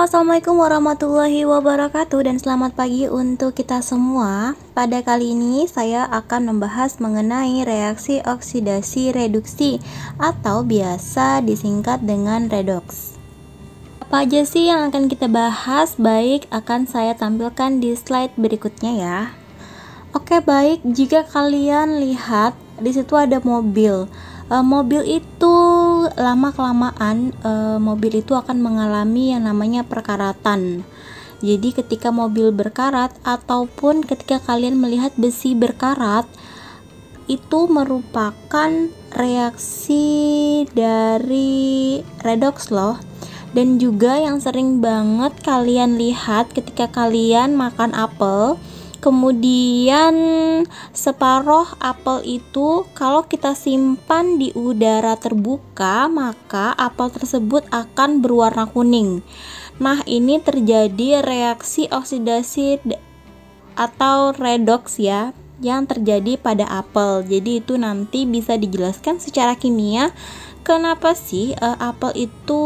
Assalamualaikum warahmatullahi wabarakatuh dan selamat pagi untuk kita semua. Pada kali ini saya akan membahas mengenai reaksi oksidasi reduksi atau biasa disingkat dengan redoks. Apa aja sih yang akan kita bahas? Baik, akan saya tampilkan di slide berikutnya ya. Oke, baik, jika kalian lihat di situ ada mobil. Mobil itu lama-kelamaan mobil itu akan mengalami yang namanya perkaratan. Jadi ketika mobil berkarat ataupun ketika kalian melihat besi berkarat, itu merupakan reaksi dari redoks loh. Dan juga yang sering banget kalian lihat ketika kalian makan apel, kemudian separuh apel itu kalau kita simpan di udara terbuka, maka apel tersebut akan berwarna kuning. Nah, ini terjadi reaksi oksidasi atau redoks ya, yang terjadi pada apel. Jadi itu nanti bisa dijelaskan secara kimia kenapa sih apel itu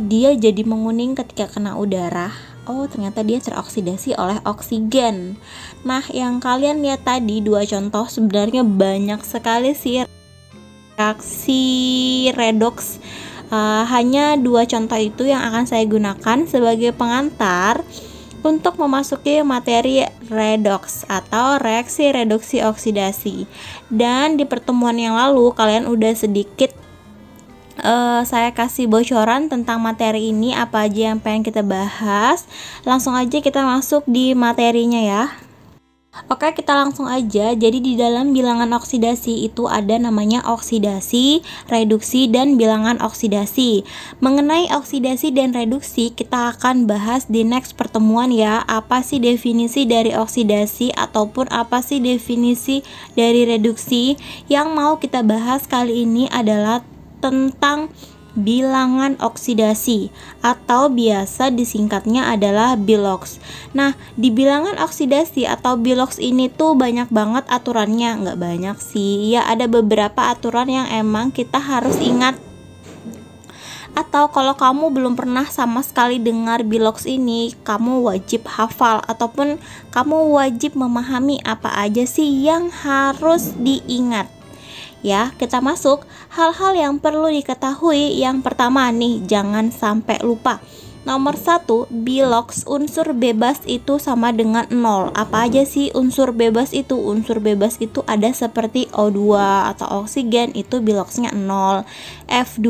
dia jadi menguning ketika kena udara. Oh, ternyata dia teroksidasi oleh oksigen. Nah, yang kalian lihat tadi dua contoh, sebenarnya banyak sekali sih reaksi redoks. Hanya dua contoh itu yang akan saya gunakan sebagai pengantar untuk memasuki materi redoks atau reaksi reduksi oksidasi. Dan di pertemuan yang lalu kalian udah sedikit saya kasih bocoran tentang materi ini, apa aja yang pengen kita bahas. Langsung aja kita masuk di materinya ya. Oke, kita langsung aja. Jadi di dalam bilangan oksidasi itu ada namanya oksidasi, reduksi, dan bilangan oksidasi. Mengenai oksidasi dan reduksi kita akan bahas di next pertemuan ya. Apa sih definisi dari oksidasi ataupun apa sih definisi dari reduksi. Yang mau kita bahas kali ini adalah tentang bilangan oksidasi atau biasa disingkatnya adalah biloks. Nah, di bilangan oksidasi atau biloks ini tuh banyak banget aturannya. Nggak banyak sih, ya ada beberapa aturan yang emang kita harus ingat. Atau kalau kamu belum pernah sama sekali dengar biloks ini, kamu wajib hafal ataupun kamu wajib memahami apa aja sih yang harus diingat. Ya, kita masuk hal-hal yang perlu diketahui. Yang pertama nih, jangan sampai lupa. Nomor 1, biloks unsur bebas itu sama dengan 0. Apa aja sih unsur bebas itu? Unsur bebas itu ada seperti O2 atau oksigen, itu biloksnya 0. F2,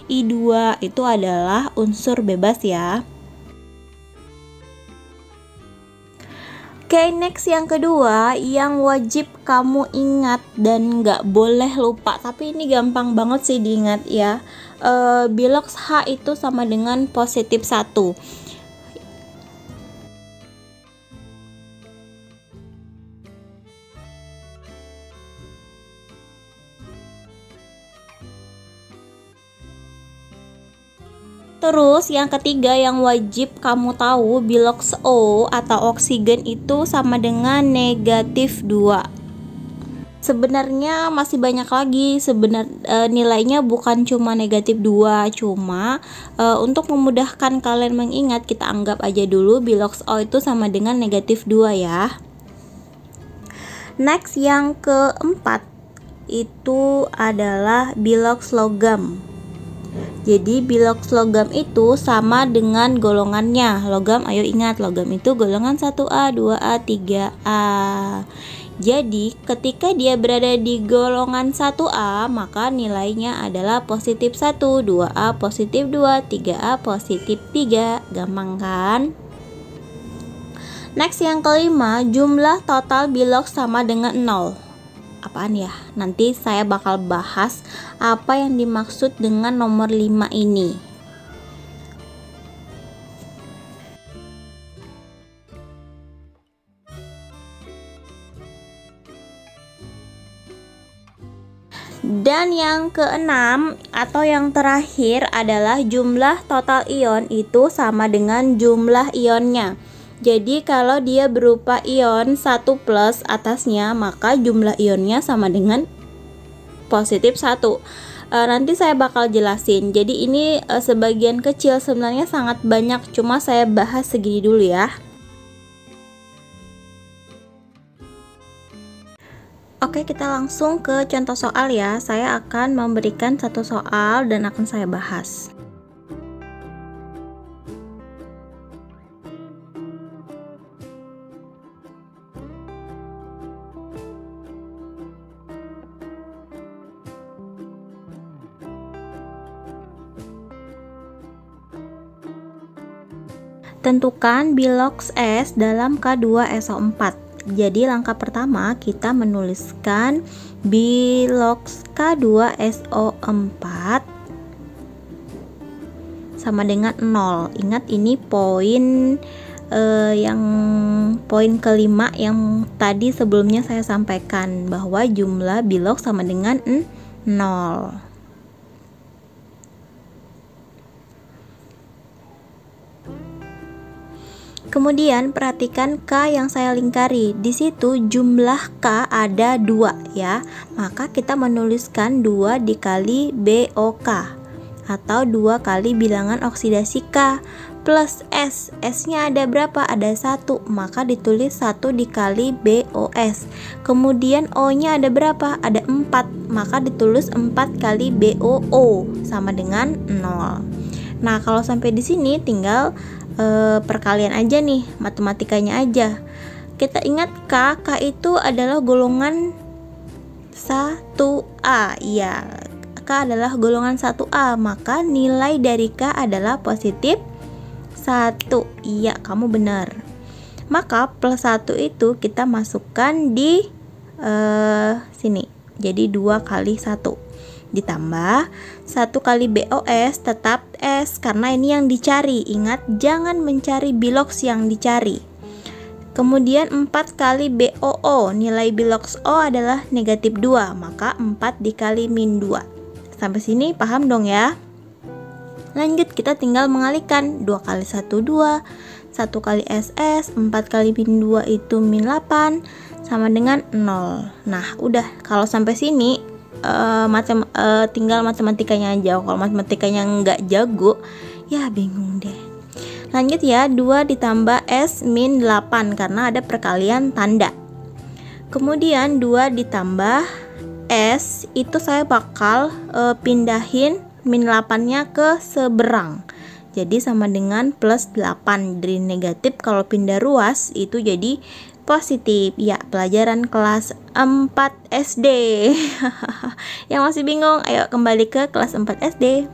I2 itu adalah unsur bebas ya. Oke, next yang kedua yang wajib kamu ingat dan nggak boleh lupa, tapi ini gampang banget sih diingat ya. Biloks H itu sama dengan positif 1. Terus yang ketiga yang wajib kamu tahu, biloks O atau oksigen itu sama dengan negatif 2. Sebenarnya masih banyak lagi, nilainya bukan cuma negatif 2, cuma untuk memudahkan kalian mengingat, kita anggap aja dulu biloks O itu sama dengan negatif 2 ya. Next yang keempat itu adalah biloks logam. Jadi biloks logam itu sama dengan golongannya. Logam, ayo ingat, logam itu golongan 1A, 2A, 3A. Jadi ketika dia berada di golongan 1A, maka nilainya adalah positif 1, 2A positif 2, 3A positif 3. Gampang kan? Next yang kelima, jumlah total biloks sama dengan 0. Apaan ya? Nanti saya bakal bahas apa yang dimaksud dengan nomor 5 ini. Dan yang keenam atau yang terakhir adalah jumlah total ion itu sama dengan jumlah ionnya. Jadi kalau dia berupa ion 1 plus atasnya, maka jumlah ionnya sama dengan positif 1. nanti saya bakal jelasin. Jadi ini sebagian kecil, sebenarnya sangat banyak, cuma saya bahas segini dulu ya. Oke, kita langsung ke contoh soal ya. Saya akan memberikan satu soal dan akan saya bahas. Tentukan bilog S dalam K2SO4. Jadi langkah pertama kita menuliskan bilog K2SO4 sama dengan 0. Ingat ini poin yang poin kelima yang tadi sebelumnya saya sampaikan, bahwa jumlah bilog sama dengan 0. Kemudian perhatikan K yang saya lingkari. Di situ jumlah K ada 2 ya. Maka kita menuliskan 2 dikali BOK atau 2 kali bilangan oksidasi K plus S. S-nya ada berapa? Ada 1. Maka ditulis 1 dikali BOS. Kemudian O-nya ada berapa? Ada 4. Maka ditulis 4 kali BOO sama dengan 0. Nah, kalau sampai di sini tinggal perkalian aja nih, matematikanya aja. Kita ingat K itu adalah golongan 1A. Iya, K adalah golongan 1A, maka nilai dari K adalah positif 1. Iya, kamu benar. Maka plus 1 itu kita masukkan di sini. Jadi 2 kali 1 ditambah 1 kali BOS tetap S, karena ini yang dicari. Ingat, jangan mencari bilogs yang dicari. Kemudian 4 kali BOO, nilai bilogs O adalah negatif 2, maka 4 dikali min 2. Sampai sini paham dong ya? Lanjut, kita tinggal mengalihkan. 2 kali 1 2, 1 kali SS, 4 kali min 2 itu min 8 sama dengan 0. Nah, udah, kalau sampai sini tinggal matematikanya aja. Kalau matematikanya nggak jago, ya bingung deh. Lanjut ya, 2 ditambah S min 8 karena ada perkalian tanda. Kemudian 2 ditambah S itu saya bakal pindahin min 8-nya ke seberang. Jadi sama dengan plus 8. Dari negatif kalau pindah ruas itu jadi positif. Ya, pelajaran kelas 4 SD. Yang masih bingung, ayo kembali ke kelas 4 SD.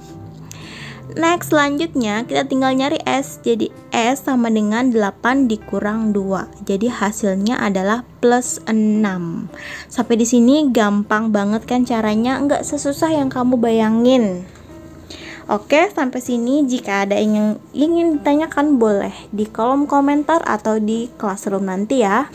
Next, selanjutnya kita tinggal nyari S. Jadi S sama dengan 8 dikurang 2. Jadi hasilnya adalah plus 6. Sampai di sini gampang banget kan caranya, nggak sesusah yang kamu bayangin. Oke, sampai sini jika ada yang ingin ditanyakan boleh di kolom komentar atau di classroom nanti ya.